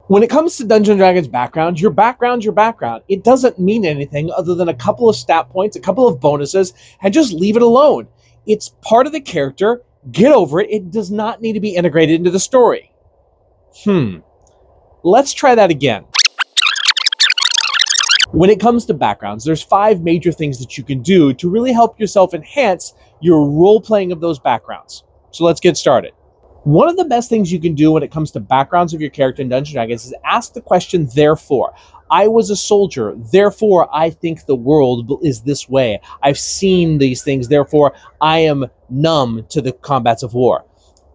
When it comes to Dungeons & Dragons background, your background's your background. It doesn't mean anything other than a couple of stat points, a couple of bonuses, and just leave it alone. It's part of the character. Get over it. It does not need to be integrated into the story. Let's try that again. When it comes to backgrounds, there's 5 major things that you can do to really help yourself enhance your role-playing of those backgrounds. So let's get started. One of the best things you can do when it comes to backgrounds of your character in Dungeons & Dragons is ask the question, therefore. I was a soldier, therefore I think the world is this way. I've seen these things, therefore I am numb to the combats of war.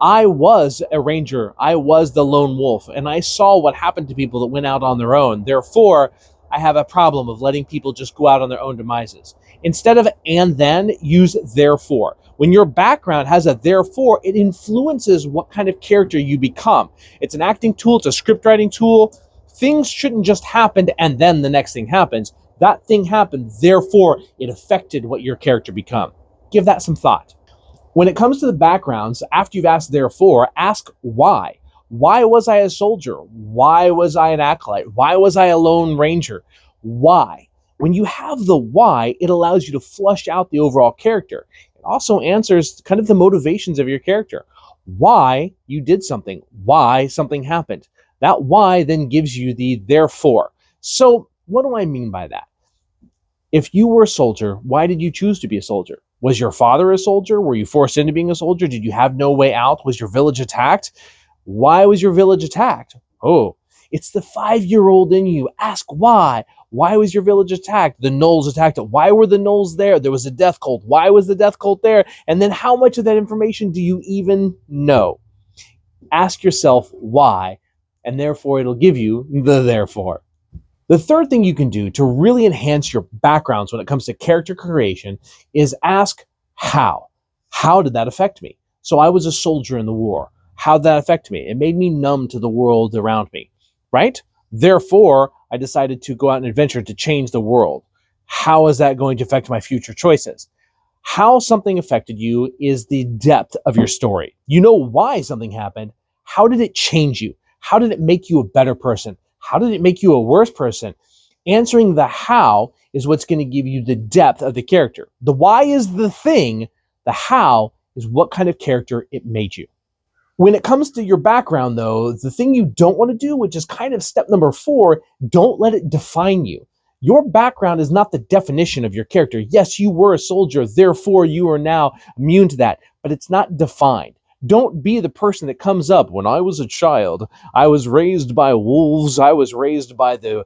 I was a ranger, I was the lone wolf, and I saw what happened to people that went out on their own. Therefore, I have a problem of letting people just go out on their own demises. Instead of and then, use therefore. When your background has a therefore, it influences what kind of character you become. It's an acting tool, it's a script writing tool. Things shouldn't just happen and then the next thing happens. That thing happened, therefore it affected what your character become. Give that some thought. When it comes to the backgrounds, after you've asked therefore, ask why. Why was I a soldier? Why was I an acolyte? Why was I a lone ranger? Why? When you have the why, it allows you to flush out the overall character. It also answers kind of the motivations of your character. Why you did something. Why something happened. That why then gives you the therefore. So what do I mean by that? If you were a soldier, why did you choose to be a soldier? Was your father a soldier? Were you forced into being a soldier? Did you have no way out? Was your village attacked? Why was your village attacked? Oh, it's the 5-year-old in you. Ask why. Why was your village attacked? The gnolls attacked it. Why were the gnolls there? There was a death cult. Why was the death cult there? And then how much of that information do you even know? Ask yourself why, and therefore it'll give you the therefore. The third thing you can do to really enhance your backgrounds when it comes to character creation is ask how. How did that affect me? So I was a soldier in the war. How did that affect me? It made me numb to the world around me, right? Therefore, I decided to go out and adventure to change the world. How is that going to affect my future choices? How something affected you is the depth of your story. You know why something happened. How did it change you? How did it make you a better person? How did it make you a worse person? Answering the how is what's going to give you the depth of the character. The why is the thing. The how is what kind of character it made you. When it comes to your background, though, the thing you don't want to do, which is kind of step number 4, don't let it define you. Your background is not the definition of your character. Yes, you were a soldier, therefore you are now immune to that, but it's not defined. Don't be the person that comes up, when I was a child, I was raised by wolves, I was raised by the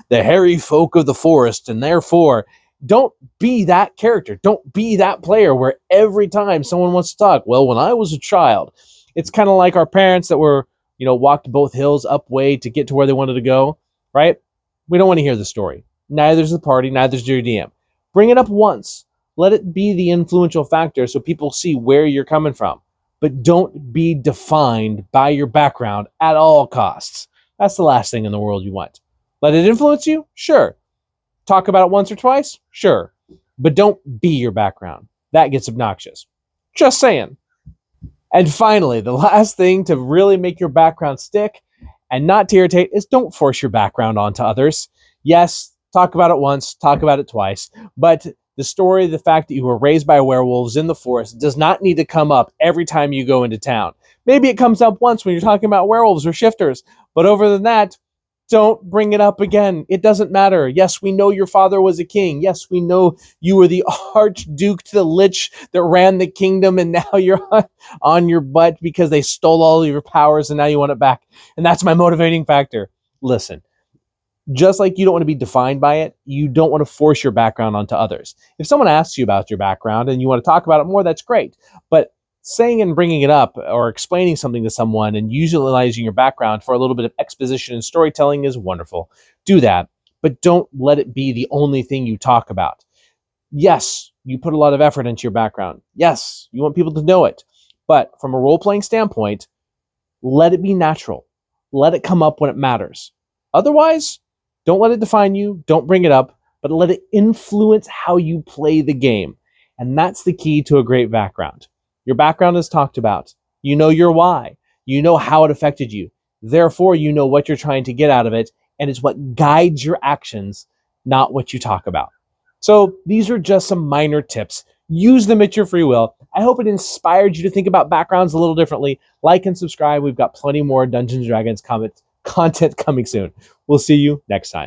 hairy folk of the forest, and therefore, don't be that character. Don't be that player where every time someone wants to talk, well, when I was a child, it's kind of like our parents that were, walked both hills up way to get to where they wanted to go, right? We don't want to hear the story. Neither's the party, neither's your DM. Bring it up once. Let it be the influential factor so people see where you're coming from. But don't be defined by your background at all costs. That's the last thing in the world you want. Let it influence you? Sure. Talk about it once or twice? Sure. But don't be your background. That gets obnoxious. Just saying. And finally, the last thing to really make your background stick and not to irritate is don't force your background onto others. Yes, talk about it once, talk about it twice, but the story, the fact that you were raised by werewolves in the forest does not need to come up every time you go into town. Maybe it comes up once when you're talking about werewolves or shifters, but other than that, don't bring it up again. It doesn't matter. Yes, we know your father was a king. Yes, we know you were the Archduke to the Lich that ran the kingdom, and now you're on your butt because they stole all of your powers and now you want it back. And that's my motivating factor. Listen, just like you don't want to be defined by it, you don't want to force your background onto others. If someone asks you about your background and you want to talk about it more, that's great. But saying and bringing it up or explaining something to someone and utilizing your background for a little bit of exposition and storytelling is wonderful. Do that, but don't let it be the only thing you talk about. Yes, you put a lot of effort into your background. Yes, you want people to know it. But from a role-playing standpoint, let it be natural. Let it come up when it matters. Otherwise, don't let it define you. Don't bring it up, but let it influence how you play the game. And that's the key to a great background. Your background is talked about. You know your why. You know how it affected you. Therefore, you know what you're trying to get out of it, and it's what guides your actions, not what you talk about. So these are just some minor tips. Use them at your free will. I hope it inspired you to think about backgrounds a little differently. Like and subscribe. We've got plenty more Dungeons & Dragons content coming soon. We'll see you next time.